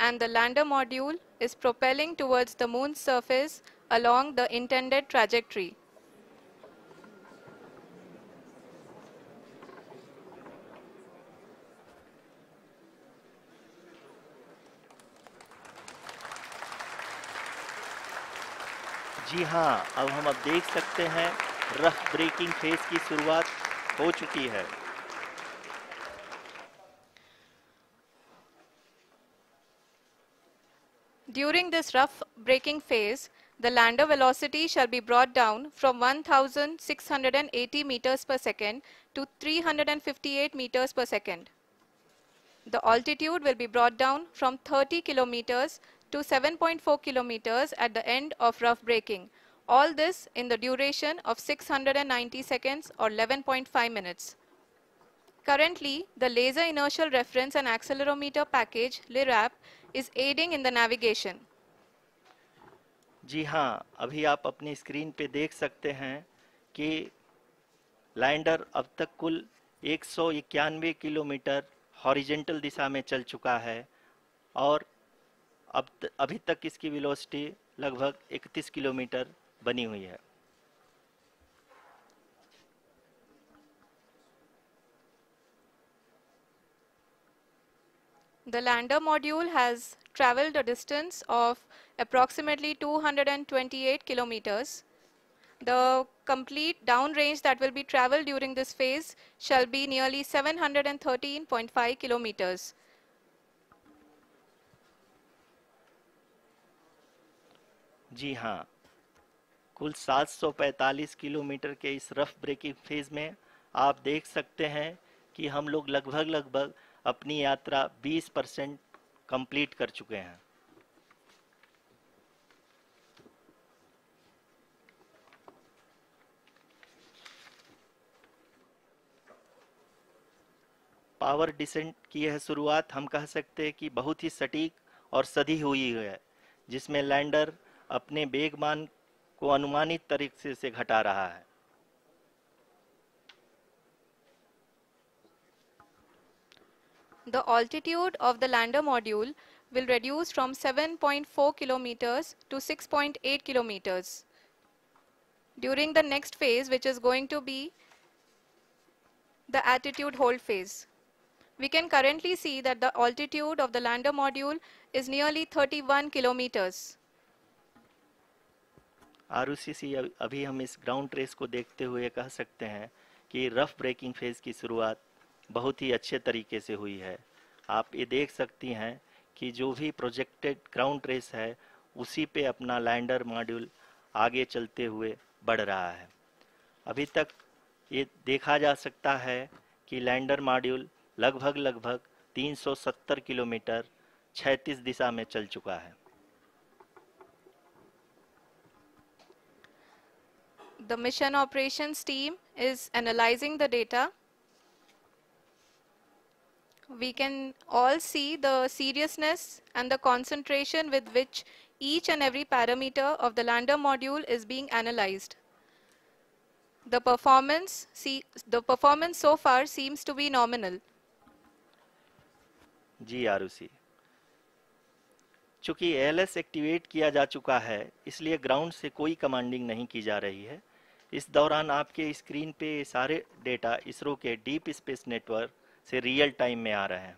and the lander module is propelling towards the moon's surface along the intended trajectory. जी हाँ, अब देख सकते हैं रफ ब्रेकिंग फेज की शुरुआत हो चुकी है। During this rough braking phase, the lander velocity shall be brought down from 1680 meters per second to 358 meters per second. The altitude will be brought down from 30 kilometers to 7.4 kilometers at the end of rough braking. All this in the duration of 690 seconds or 11.5 minutes. Currently, the Laser Inertial Reference and Accelerometer package (LIRAP) is aiding in the navigation. जी हाँ, अभी आप अपनी screen पे देख सकते हैं कि lander अब तक कुल 191 किलोमीटर हॉरिजेंटल दिशा में चल चुका है और अभी तक इसकी वेलोसिटी लगभग 31 किलोमीटर बनी हुई है। The lander module has traveled a distance of approximately 228 kilometers. The complete downrange that will be traveled during this phase shall be nearly 713.5 kilometers. जी हाँ, कुल 745 किलोमीटर के इस रफ ब्रेकिंग फेज में आप देख सकते हैं कि हम लोग लगभग अपनी यात्रा 20% कंप्लीट कर चुके हैं। पावर डिसेंट की यह शुरुआत हम कह सकते हैं कि बहुत ही सटीक और सधी हुई है, जिसमें लैंडर अपने वेगमान को अनुमानित तरीके से घटा रहा है। The altitude of the lander module will reduce from 7.4 kilometers to 6.8 kilometers. During the next phase, which is going to be the attitude hold phase. We can currently see that the altitude of the lander module is nearly 31 kilometers. Arushi, अभी हम इस ground race को देखते हुए कह सकते हैं कि रफ ब्रेकिंग फेज की शुरुआत बहुत ही अच्छे तरीके से हुई है। आप ये देख सकती हैं कि जो भी प्रोजेक्टेड ग्राउंड रेस है उसी पे अपना लैंडर मॉड्यूल आगे चलते हुए बढ़ रहा है। अभी तक ये देखा जा सकता है कि लैंडर मॉड्यूल लगभग 370 किलोमीटर 36 दिशा में चल चुका है। The mission operations team is analyzing the data. We can all see the seriousness and the concentration with which each and every parameter of the lander module is being analyzed. The performance so far seems to be nominal. जी आरुषि, चूंकि ALS activate किया जा चुका है इसलिए ground से कोई commanding नहीं की जा रही है। इस दौरान आपके स्क्रीन पे सारे डेटा इसरो के डीप स्पेस नेटवर्क से रियल टाइम में आ रहे हैं।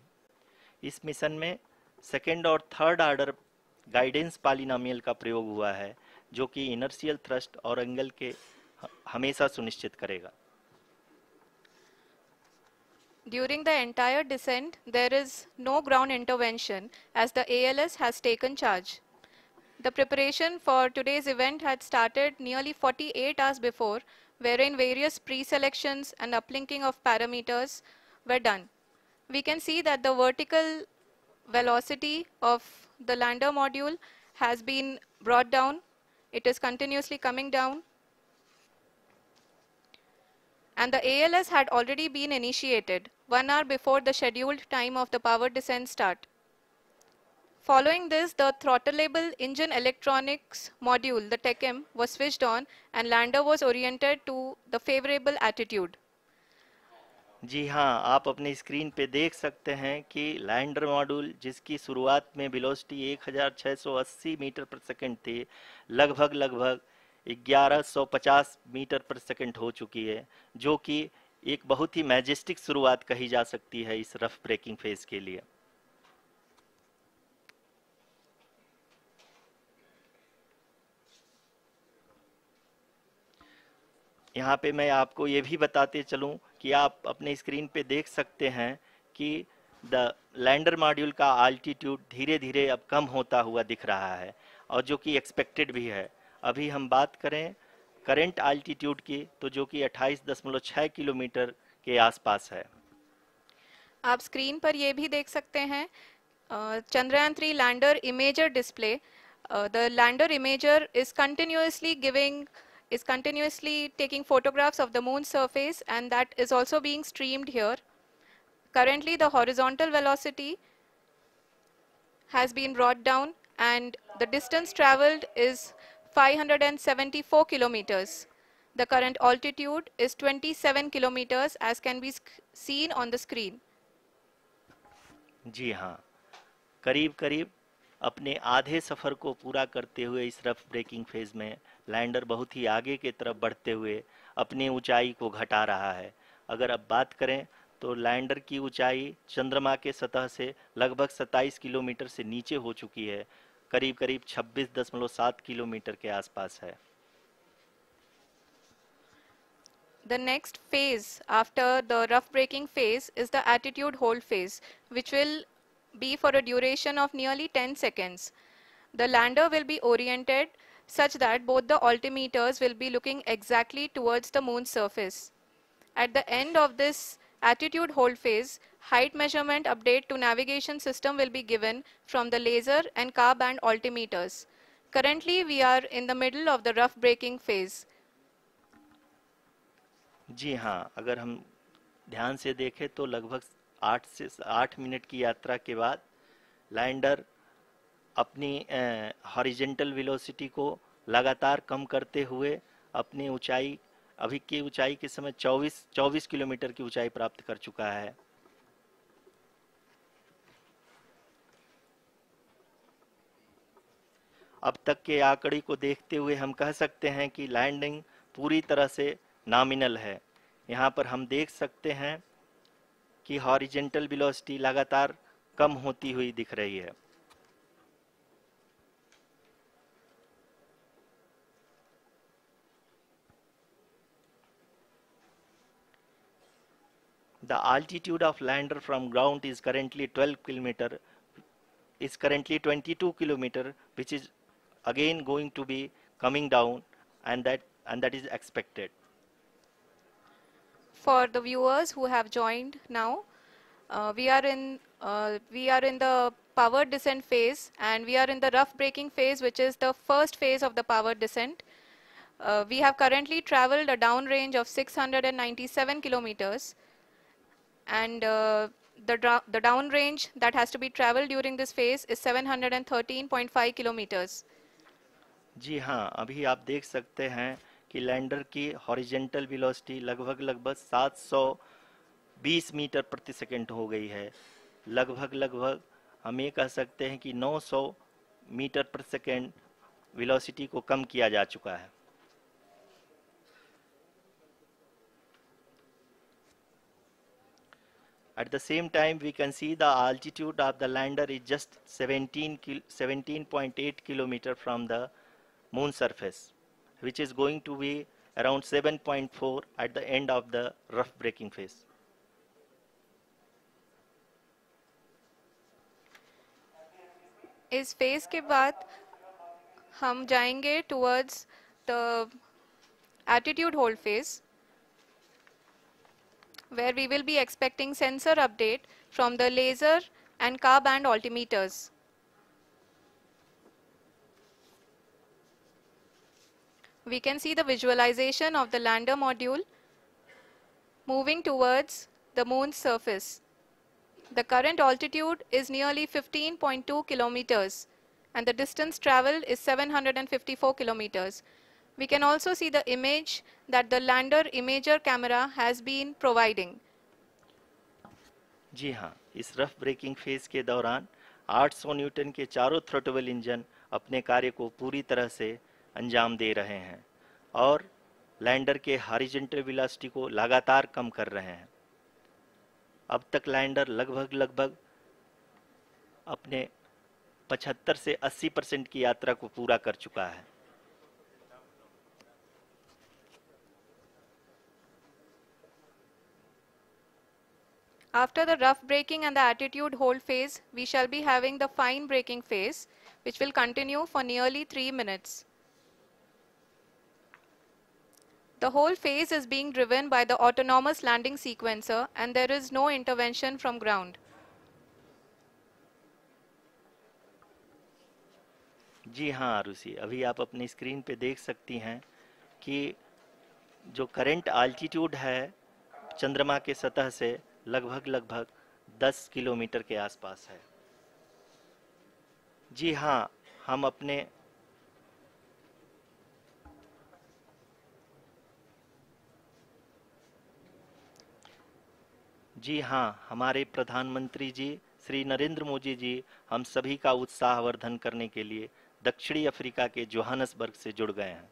इस मिशन में सेकेंड और थर्ड ऑर्डर गाइडेंस पॉलिनोमियल का प्रयोग हुआ है, जो कि इनर्शियल थ्रस्ट और एंगल के हमेशा सुनिश्चित करेगा। During the entire descent, there is no ground intervention as the ALS has taken charge. The preparation for today's event had started nearly 48 hours before, wherein various pre-selections and uplinking of parameters were done. We can see that the vertical velocity of the lander module has been brought down. It is continuously coming down. And the ALS had already been initiated 1 hour before the scheduled time of the power descent start. Following this, the throttleable engine electronics module, the TECM, was switched on and lander was oriented to the favorable attitude. जी हाँ, आप अपने screen पे देख सकते हैं कि lander module जिसकी शुरुआत में वेलोसिटी 1680 मीटर पर सेकंड थी, लगभग 1150 मीटर पर सेकंड हो चुकी है, जो कि एक बहुत ही मैजेस्टिक शुरुआत कही जा सकती है इस रफ ब्रेकिंग फेज के लिए। यहाँ पे मैं आपको ये भी बताते चलूँ कि आप अपने स्क्रीन पे देख सकते हैं कि द लैंडर मॉड्यूल का आल्टीट्यूड धीरे धीरे अब कम होता हुआ दिख रहा है, और जो कि एक्सपेक्टेड भी है। अभी हम बात करें करंट आल्टीट्यूड की, तो जो कि 28.6 किलोमीटर के आसपास है। आप स्क्रीन पर ये भी देख सकते हैं Chandrayaan 3 lander imager display. The lander imager is continuously taking photographs of the moon's surface, and that is also being streamed here. Currently the horizontal velocity has been brought down and the distance traveled is 574 kilometers. The current altitude is 27 kilometers as can be seen on the screen. जी हाँ, करीब करीब अपने आधे सफ़र को पूरा करते हुए इस रफ ब्रेकिंग फेज में लैंडर बहुत ही आगे की तरफ बढ़ते हुए अपनी ऊंचाई को घटा रहा है। अगर अब बात करें तो लैंडर की ऊंचाई चंद्रमा के सतह से लगभग 27 किलोमीटर से नीचे हो चुकी है, करीब करीब 26.7 किलोमीटर के आसपास है। The next phase after the rough braking phase is the attitude hold phase, which will be for a duration of nearly 10 seconds. The lander will be oriented such that both the altimeters will be looking exactly towards the moon's surface. At the end of this attitude hold phase, height measurement update to navigation system will be given from the laser and car band altimeters. Currently, we are in the middle of the rough braking phase. जी हाँ, अगर हम ध्यान से देखें तो लगभग 8 minute की यात्रा के बाद लैंडर अपनी हॉरिजेंटल वेलोसिटी को लगातार कम करते हुए अपनी ऊंचाई, अभी की ऊंचाई के समय 24 किलोमीटर की ऊंचाई प्राप्त कर चुका है। अब तक के आंकड़े को देखते हुए हम कह सकते हैं कि लैंडिंग पूरी तरह से नॉमिनल है। यहाँ पर हम देख सकते हैं कि हॉरिजेंटल वेलोसिटी लगातार कम होती हुई दिख रही है। The altitude of lander from ground is currently 22 kilometer, which is again going to be coming down, and that is expected. For the viewers who have joined now, we are in the powered descent phase, and we are in the rough braking phase, which is the first phase of the powered descent. We have currently traveled a downrange of 697 kilometers, and the downrange that has to be traveled during this phase is 713.5 kilometers. जी हाँ, अभी आप देख सकते हैं कि lander की horizontal velocity लगभग 720 metre प्रति सेकंड हो गई है। लगभग हम ये कह सकते हैं कि 900 मीटर प्रति सेकंड वेलोसिटी को कम किया जा चुका है। At the same time, we can see the altitude of the lander is just 17.8 kilometer from the moon surface, which is going to be around 7.4 at the end of the rough braking phase. इस phase के बाद हम जाएंगे towards the attitude hold phase, where we will be expecting sensor update from the laser and car band altimeters. We can see the visualization of the lander module moving towards the moon's surface. The current altitude is nearly 15.2 kilometers and the distance traveled is 754 kilometers. We can also see the image that the lander imager camera has been providing. जी हाँ, इस rough breaking phase के दौरान 800 Newton के चारों throttle engine अपने कार्य को पूरी तरह से अंजाम दे रहे हैं और लैंडर के हॉरिजॉन्टल वेलोसिटी को लगातार कम कर रहे हैं। अब तक लैंडर लगभग अपने 75 से 80% की यात्रा को पूरा कर चुका है। After the rough braking and the attitude hold phase, we shall be having the fine braking phase, which will continue for nearly 3 minutes. The whole phase is being driven by the autonomous landing sequencer and there is no intervention from ground. जी हाँ आरुषि, अभी आप अपनी screen पे देख सकती हैं कि जो करंट आल्टीट्यूड है चंद्रमा के सतह से लगभग 10 किलोमीटर के आसपास है। जी हाँ, हम अपने जी हाँ, हमारे प्रधानमंत्री जी श्री नरेंद्र मोदी जी हम सभी का उत्साहवर्धन करने के लिए दक्षिणी अफ्रीका के जोहानसबर्ग से जुड़ गए हैं।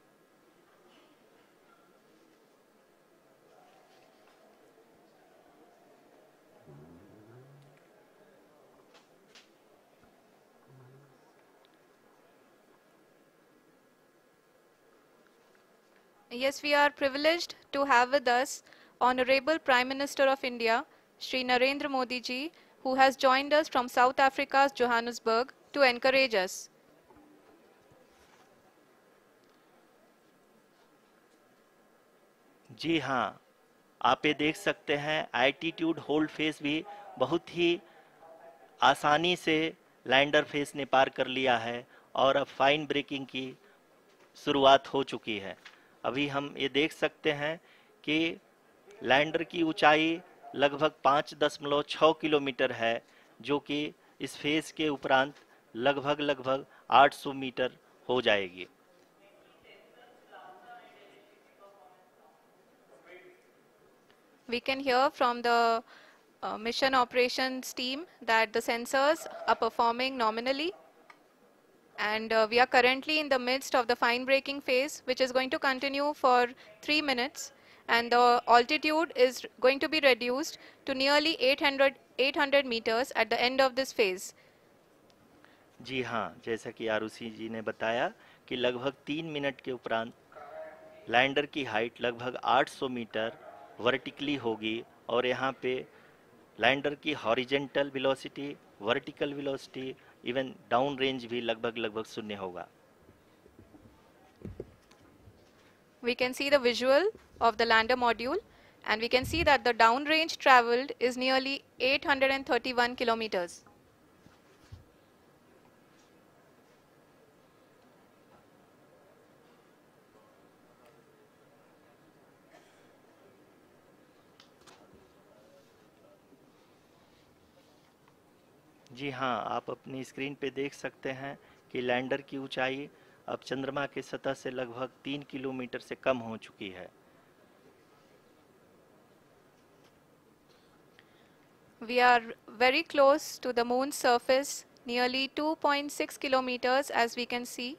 Yes, we are privileged to have with us Honorable Prime Minister of India, Shri Narendra Modi ji, who has joined us from South Africa's Johannesburg to encourage us. जी हाँ, आप ये देख सकते हैं एल्टीट्यूड होल्ड फेज भी बहुत ही आसानी से लैंडर फेज ने पार कर लिया है और अब फाइन ब्रेकिंग की शुरुआत हो चुकी है। अभी हम ये देख सकते हैं कि लैंडर की ऊंचाई लगभग 5.6 किलोमीटर है, जो कि इस फेज के उपरांत लगभग 800 मीटर हो जाएगी। We can hear from the mission operations team that the sensors are performing nominally. And we are currently in the midst of the fine braking phase, which is going to continue for 3 minutes. And the altitude is going to be reduced to nearly 800 meters at the end of this phase. जी हाँ, जैसा कि आरुषि जी ने बताया कि लगभग 3 minute के उपरांत lander की हाइट लगभग 800 मीटर वर्टिकली होगी और यहाँ पे लैंडर की horizontal velocity, vertical velocity, even down range भी लगभग शून्य होगा। We can see the visual of the lander module and we can see that the down range traveled is nearly 831 kilometers. जी हाँ, आप अपनी स्क्रीन पे देख सकते हैं कि लैंडर की ऊंचाई अब चंद्रमा के सतह से लगभग 3 किलोमीटर से कम हो चुकी है। We are very close to the moon's surface, nearly 2.6 kilometers as we can see.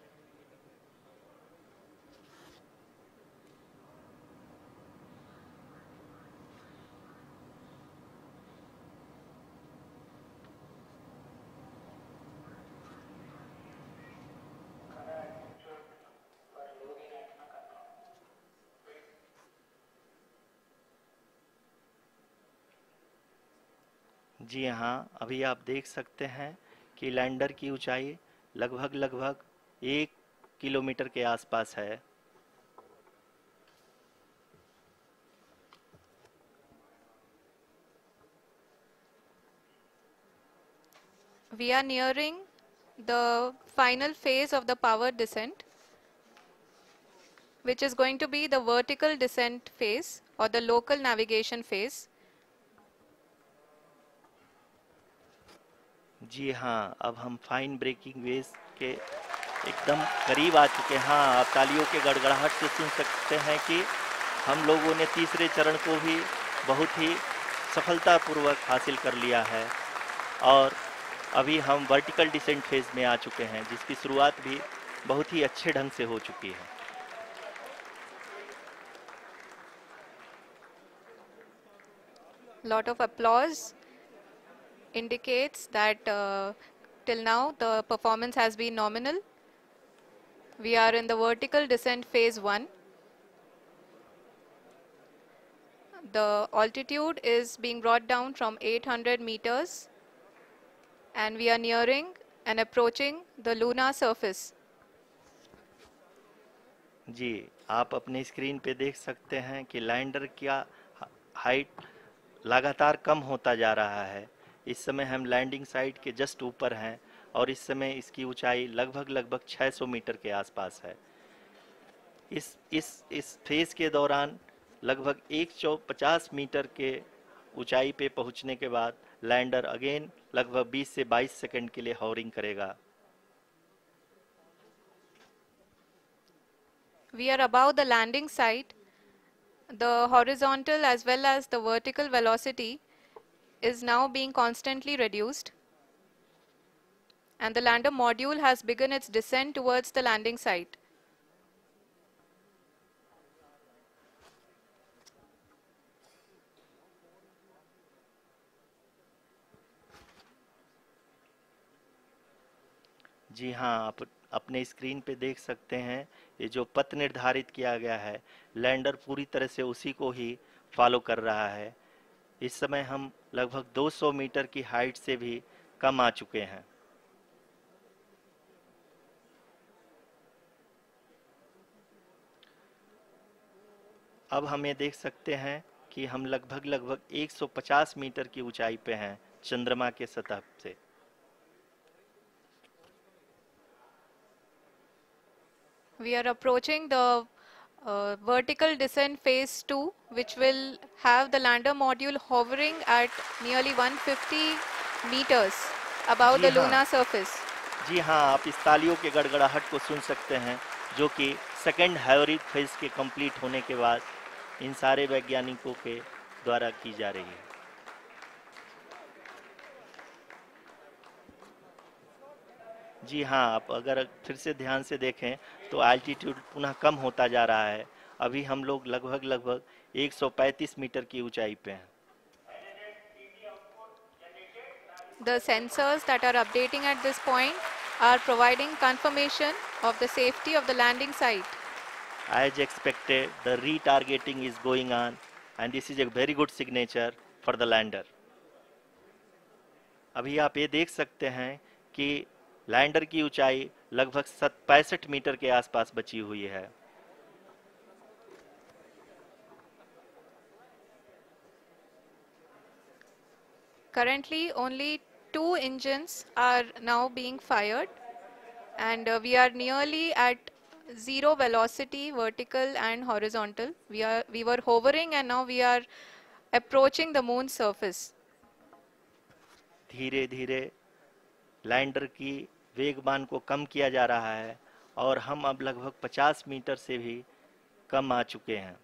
जी हाँ, अभी आप देख सकते हैं कि लैंडर की ऊंचाई लगभग 1 किलोमीटर के आसपास है। We are nearing the final phase of the power descent, which is going to be the vertical descent phase or the local navigation phase. जी हाँ, अब हम फाइन ब्रेकिंग वेज के एकदम करीब आ चुके हैं। हाँ, आप तालियों के गड़गड़ाहट से सुन सकते हैं कि हम लोगों ने तीसरे चरण को भी बहुत ही सफलतापूर्वक हासिल कर लिया है और अभी हम वर्टिकल डिसेंट फेज में आ चुके हैं, जिसकी शुरुआत भी बहुत ही अच्छे ढंग से हो चुकी है। Lot of applause indicates that till now the performance has been nominal. We are in the vertical descent phase 1. The altitude is being brought down from 800 meters and we are nearing and approaching the lunar surface. जी, आप अपने screen पे देख सकते हैं कि lander का height लगातार कम होता जा रहा है। इस समय हम लैंडिंग साइट के जस्ट ऊपर हैं और इस समय इसकी ऊंचाई लगभग 600 मीटर के आसपास है। इस फेज के दौरान लगभग 150 मीटर के ऊंचाई पे पहुंचने के बाद लैंडर अगेन लगभग 20 से 22 सेकंड के लिए हॉवरिंग करेगा। We are above the landing site. The horizontal as well as the vertical velocity is now being constantly reduced. And the lander module has begun its descent towards the landing site. जी हाँ, आप अपने screen पे देख सकते हैं ये जो पथ निर्धारित किया गया है, लैंडर पूरी तरह से उसी को ही फॉलो कर रहा है। इस समय हम लगभग 200 मीटर की हाइट से भी कम आ चुके हैं। अब हम ये देख सकते हैं कि हम लगभग 150 मीटर की ऊंचाई पे हैं चंद्रमा के सतह से। We are approaching the vertical descent phase 2, which will have the lander module hovering at nearly 150 meters above ji the हाँ। lunar surface. जी हाँ, आप इस तालियों के गड़गड़ाहट को सुन सकते हैं, जो कि सेकेंड हाइब्रिड फेज के कंप्लीट होने के बाद इन सारे वैज्ञानिकों के द्वारा की जा रही है। जी हाँ, आप अगर फिर से ध्यान से देखें तो एल्टीट्यूड पुनः कम होता जा रहा है। अभी हम लोग लगभग 135 मीटर की ऊंचाई पे हैं। The sensors that are updating at this point are providing confirmation of the safety of the landing site. As expected, the retargeting is going on and this is a very good signature for the lander. अभी आप ये देख सकते हैं कि lander की ऊंचाई लगभग 65 मीटर के आसपास बची हुई है। Currently, only 2 engines are now being fired, and we are nearly at zero velocity, vertical and horizontal. We were hovering, and now we are approaching the moon's surface. धीरे धीरे लैंडर की वेगमान को कम किया जा रहा है और हम अब लगभग 50 मीटर से भी कम आ चुके हैं।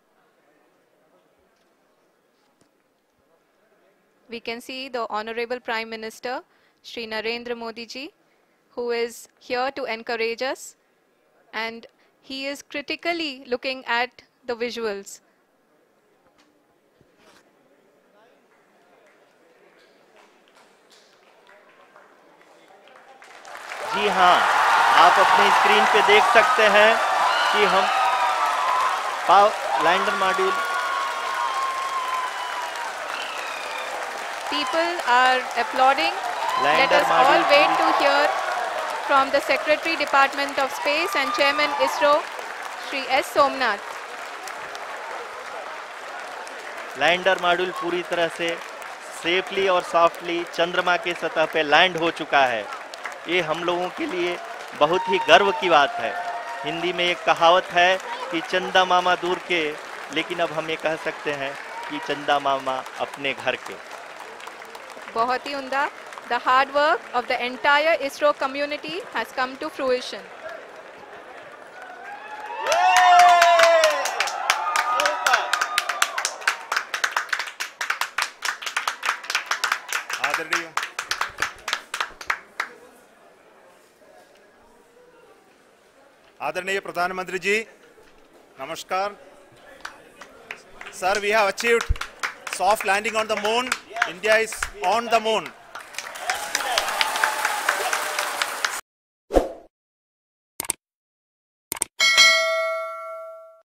We can see the Honorable Prime Minister, Shri Narendra Modi ji, who is here to encourage us, and he is critically looking at the visuals. जी हाँ, आप अपने स्क्रीन पे देख सकते हैं कि हम lander module People are applauding. Let lander us all module wait to hear from the Secretary Department of Space and Chairman ISRO, Shri S. Somnath. Lander module पूरी तरह से सेफली और सॉफ्टली चंद्रमा के सतह पे लैंड हो चुका है। ये हम लोगों के लिए बहुत ही गर्व की बात है। हिंदी में एक कहावत है कि चंदा मामा दूर के, लेकिन अब हम ये कह सकते हैं कि चंदा मामा अपने घर के। बहुत ही उम्दा. The hard work of the entire ISRO community has come to fruition. आदरणीय आदरणीय प्रधानमंत्री जी, नमस्कार. Sir, we have achieved soft landing on the moon. India is on the moon.